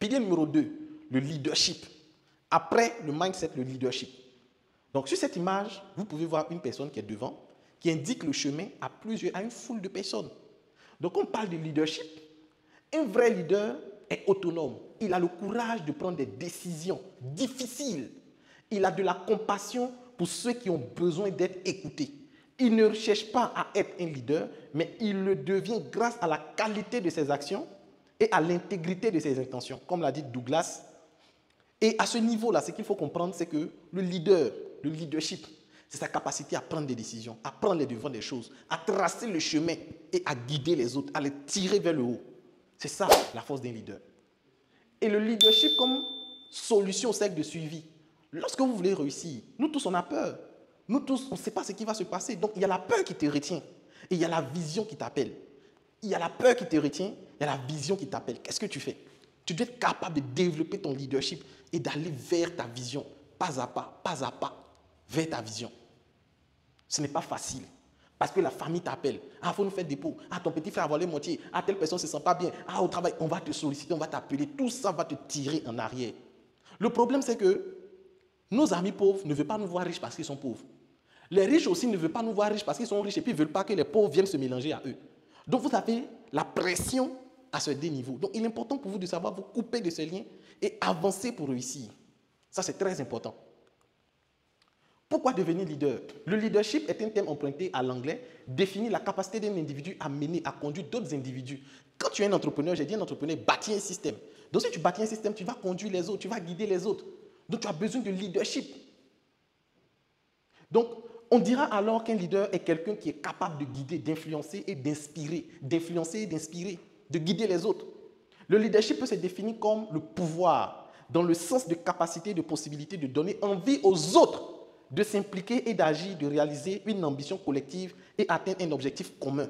Pilier numéro 2, le leadership. Après le mindset, le leadership. Donc, sur cette image, vous pouvez voir une personne qui est devant, qui indique le chemin à une foule de personnes. Donc, on parle de leadership. Un vrai leader est autonome. Il a le courage de prendre des décisions difficiles. Il a de la compassion pour ceux qui ont besoin d'être écoutés. Il ne cherche pas à être un leader, mais il le devient grâce à la qualité de ses actions et à l'intégrité de ses intentions, comme l'a dit Douglas. Et à ce niveau-là, ce qu'il faut comprendre, c'est que le leadership, c'est sa capacité à prendre des décisions, à prendre les devants des choses, à tracer le chemin et à guider les autres, à les tirer vers le haut. C'est ça la force d'un leader. Et le leadership comme solution au cercle de suivi. Lorsque vous voulez réussir, nous tous on a peur. Nous tous, on ne sait pas ce qui va se passer. Donc il y a la peur qui te retient et il y a la vision qui t'appelle. Il y a la peur qui te retient, il y a la vision qui t'appelle. Qu'est-ce que tu fais? Tu dois être capable de développer ton leadership et d'aller vers ta vision, pas à pas, vers ta vision. Ce n'est pas facile. Parce que la famille t'appelle. Ah, il faut nous faire des pots. Ah, ton petit frère a volé moitié. Ah, telle personne ne se sent pas bien. Ah, au travail, on va te solliciter, on va t'appeler. Tout ça va te tirer en arrière. Le problème, c'est que nos amis pauvres ne veulent pas nous voir riches parce qu'ils sont pauvres. Les riches aussi ne veulent pas nous voir riches parce qu'ils sont riches et puis ils ne veulent pas que les pauvres viennent se mélanger à eux. Donc, vous avez la pression à ce deux niveaux. Donc, il est important pour vous de savoir vous couper de ces liens et avancer pour réussir. Ça, c'est très important. Pourquoi devenir leader? Le leadership est un terme emprunté à l'anglais, définit la capacité d'un individu à mener, à conduire d'autres individus. Quand tu es un entrepreneur, j'ai dit un entrepreneur bâtit un système. Donc si tu bâtis un système, tu vas conduire les autres, tu vas guider les autres. Donc tu as besoin de leadership. Donc on dira alors qu'un leader est quelqu'un qui est capable de guider, d'influencer et d'inspirer, de guider les autres. Le leadership peut se définir comme le pouvoir, dans le sens de capacité et de possibilité de donner envie aux autres de s'impliquer et d'agir, de réaliser une ambition collective et atteindre un objectif commun.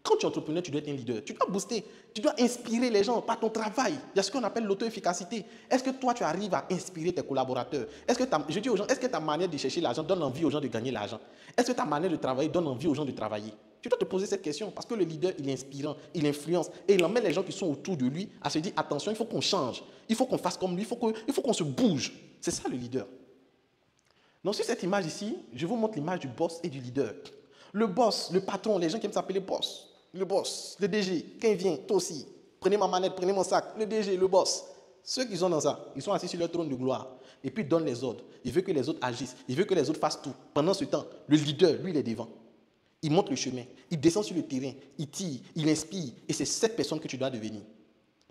Quand tu es entrepreneur, tu dois être un leader. Tu dois booster, tu dois inspirer les gens par ton travail. Il y a ce qu'on appelle l'auto-efficacité. Est-ce que toi, tu arrives à inspirer tes collaborateurs? Je dis aux gens, est-ce que ta manière de chercher l'argent donne envie aux gens de gagner l'argent? Est-ce que ta manière de travailler donne envie aux gens de travailler? Tu dois te poser cette question parce que le leader, il est inspirant, il influence et il emmène les gens qui sont autour de lui à se dire, attention, il faut qu'on change, il faut qu'on fasse comme lui, il faut qu'on se bouge. C'est ça le leader. Donc, sur cette image ici, je vous montre l'image du boss et du leader. Le boss, le patron, les gens qui aiment s'appeler boss, le DG, quand il vient, toi aussi, prenez ma manette, prenez mon sac, le DG, le boss. Ceux qui sont dans ça, ils sont assis sur leur trône de gloire. Et puis, ils donnent les ordres. Il veut que les autres agissent. Il veut que les autres fassent tout. Pendant ce temps, le leader, lui, il est devant. Il montre le chemin. Il descend sur le terrain. Il tire. Il inspire. Et c'est cette personne que tu dois devenir.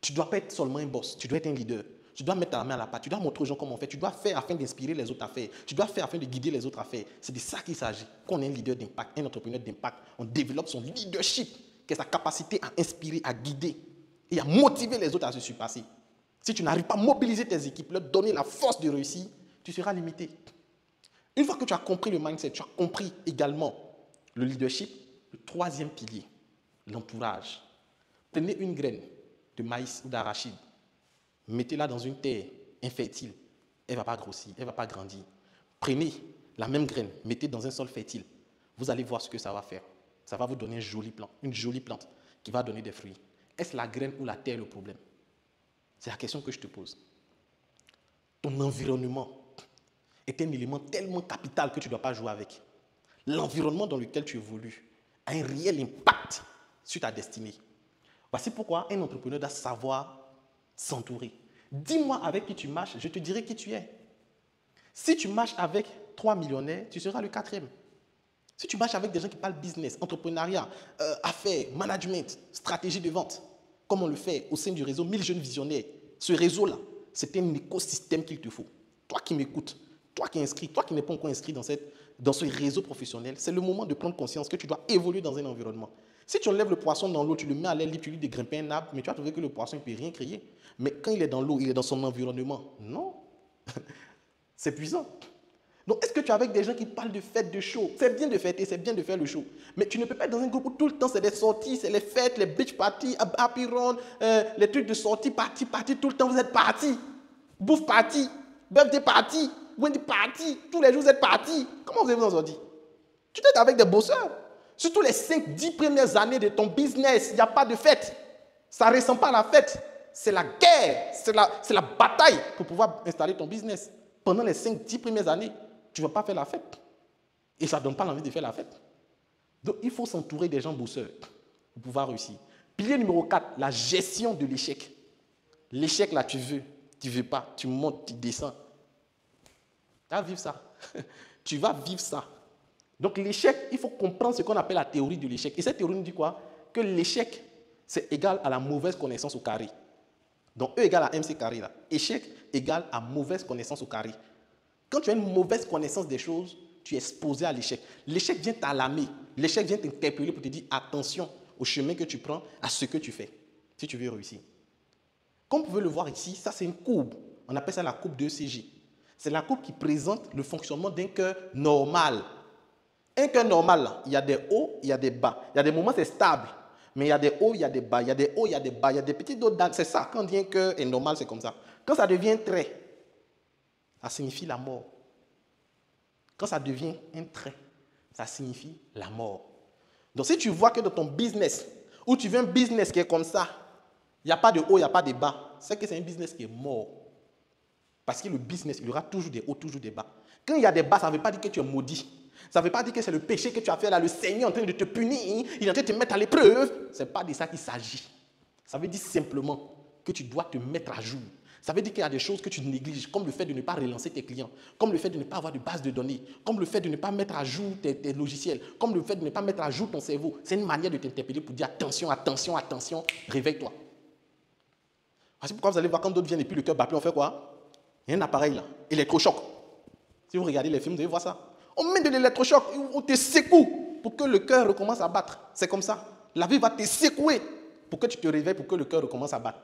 Tu ne dois pas être seulement un boss. Tu dois être un leader. Tu dois mettre ta main à la pâte. Tu dois montrer aux gens comment on fait. Tu dois faire afin d'inspirer les autres à faire. Tu dois faire afin de guider les autres à faire. C'est de ça qu'il s'agit. Quand on est un leader d'impact, un entrepreneur d'impact, on développe son leadership, qui est sa capacité à inspirer, à guider et à motiver les autres à se surpasser. Si tu n'arrives pas à mobiliser tes équipes, leur donner la force de réussir, tu seras limité. Une fois que tu as compris le mindset, tu as compris également le leadership, le troisième pilier, l'entourage. Prenez une graine de maïs ou d'arachide. Mettez-la dans une terre infertile. Elle ne va pas grossir, elle ne va pas grandir. Prenez la même graine, mettez dans un sol fertile. Vous allez voir ce que ça va faire. Ça va vous donner une jolie plante qui va donner des fruits. Est-ce la graine ou la terre le problème? C'est la question que je te pose. Ton environnement est un élément tellement capital que tu ne dois pas jouer avec. L'environnement dans lequel tu évolues a un réel impact sur ta destinée. Voici pourquoi un entrepreneur doit savoir s'entourer. Dis-moi avec qui tu marches, je te dirai qui tu es. Si tu marches avec 3 millionnaires, tu seras le 4e. Si tu marches avec des gens qui parlent business, entrepreneuriat, affaires, management, stratégie de vente, comme on le fait au sein du réseau 1000 jeunes visionnaires, ce réseau-là, c'est un écosystème qu'il te faut. Toi qui m'écoutes, toi qui es inscrit, toi qui n'es pas encore inscrit dans ce réseau professionnel, c'est le moment de prendre conscience que tu dois évoluer dans un environnement. Si tu enlèves le poisson dans l'eau, tu le mets à l'air libre, tu lui dis de grimper un arbre, mais tu vas trouver que le poisson ne peut rien créer. Mais quand il est dans l'eau, il est dans son environnement. Non, c'est puissant. Donc, est-ce que tu es avec des gens qui parlent de fêtes, de show? C'est bien de fêter, c'est bien de faire le show. Mais tu ne peux pas être dans un groupe où tout le temps, c'est des sorties, c'est les fêtes, les beach parties, happy round, les trucs de sortie, party, tout le temps, vous êtes partis. Bouffe party, birthday party, Wendy party, tous les jours, vous êtes partis. Comment vous allez vous en sortir? Tu dois être avec des bosseurs. Surtout les 5-10 premières années de ton business, il n'y a pas de fête. Ça ne ressemble pas à la fête. c'est la guerre, c'est la bataille pour pouvoir installer ton business. Pendant les 5-10 premières années, tu ne vas pas faire la fête. Et ça ne donne pas l'envie de faire la fête. Donc, il faut s'entourer des gens bosseurs pour pouvoir réussir. Pilier numéro 4, la gestion de l'échec. L'échec, là, tu ne veux pas, tu montes, tu descends. Tu vas vivre ça. Tu vas vivre ça. Donc, l'échec, il faut comprendre ce qu'on appelle la théorie de l'échec. Et cette théorie nous dit quoi? Que l'échec, c'est égal à la mauvaise connaissance au carré. Donc, E égale à MC carré, là. Échec égale à mauvaise connaissance au carré. Quand tu as une mauvaise connaissance des choses, tu es exposé à l'échec. L'échec vient t'alarmer. L'échec vient t'interpeller pour te dire attention au chemin que tu prends, à ce que tu fais, si tu veux réussir. Comme vous pouvez le voir ici, ça c'est une courbe. On appelle ça la courbe de ECG. C'est la courbe qui présente le fonctionnement d'un cœur normal. Un cœur normal, là, il y a des hauts, il y a des bas. Il y a des moments c'est stable, mais il y a des hauts, il y a des bas. Il y a des hauts, il y a des bas. Il y a des petits dos d'âne. C'est ça. Quand on dit un cœur est normal, c'est comme ça. Quand ça devient trait, ça signifie la mort. Quand ça devient un trait, ça signifie la mort. Donc, si tu vois que dans ton business, ou tu veux un business qui est comme ça, il n'y a pas de haut, il n'y a pas de bas, c'est que c'est un business qui est mort. Parce que le business, il y aura toujours des hauts, toujours des bas. Quand il y a des bas, ça ne veut pas dire que tu es maudit. Ça ne veut pas dire que c'est le péché que tu as fait là, le Seigneur est en train de te punir, il est en train de te mettre à l'épreuve. Ce n'est pas de ça qu'il s'agit. Ça veut dire simplement que tu dois te mettre à jour. Ça veut dire qu'il y a des choses que tu négliges, comme le fait de ne pas relancer tes clients, comme le fait de ne pas avoir de base de données, comme le fait de ne pas mettre à jour tes logiciels, comme le fait de ne pas mettre à jour ton cerveau. C'est une manière de t'interpeller pour dire attention, attention, attention, réveille-toi. C'est pourquoi vous allez voir quand d'autres viennent et puis le cœur bat, on fait quoi? Il y a un appareil là, électrochoc. Si vous regardez les films, vous allez voir ça. On met de l'électrochoc, on te secoue pour que le cœur recommence à battre. C'est comme ça. La vie va te secouer pour que tu te réveilles, pour que le cœur recommence à battre.